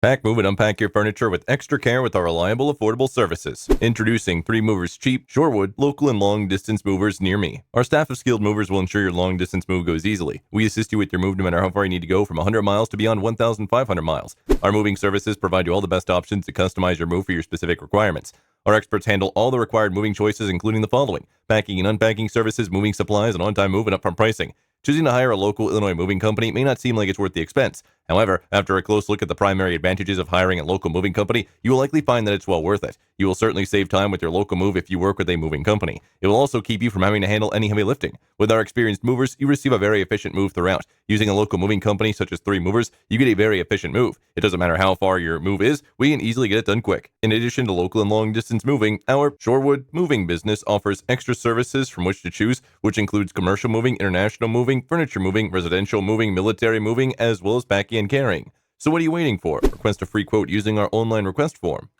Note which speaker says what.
Speaker 1: Pack, move, and unpack your furniture with extra care with our reliable, affordable services. Introducing 3 Movers Cheap, Shorewood, local and long-distance movers near me. Our staff of skilled movers will ensure your long-distance move goes easily. We assist you with your move no matter how far you need to go, from 100 miles to beyond 1,500 miles. Our moving services provide you all the best options to customize your move for your specific requirements. Our experts handle all the required moving choices, including the following: packing and unpacking services, moving supplies, and on-time move and upfront pricing. Choosing to hire a local Illinois moving company may not seem like it's worth the expense. However, after a close look at the primary advantages of hiring a local moving company, you will likely find that it's well worth it. You will certainly save time with your local move if you work with a moving company. It will also keep you from having to handle any heavy lifting. With our experienced movers, you receive a very efficient move throughout. Using a local moving company such as 3 Movers, you get a very efficient move. It doesn't matter how far your move is, we can easily get it done quick. In addition to local and long distance moving, our Shorewood moving business offers extra services from which to choose, which includes commercial moving, international moving, furniture moving, residential moving, military moving, as well as packing and carrying. So what are you waiting for? Request a free quote using our online request form.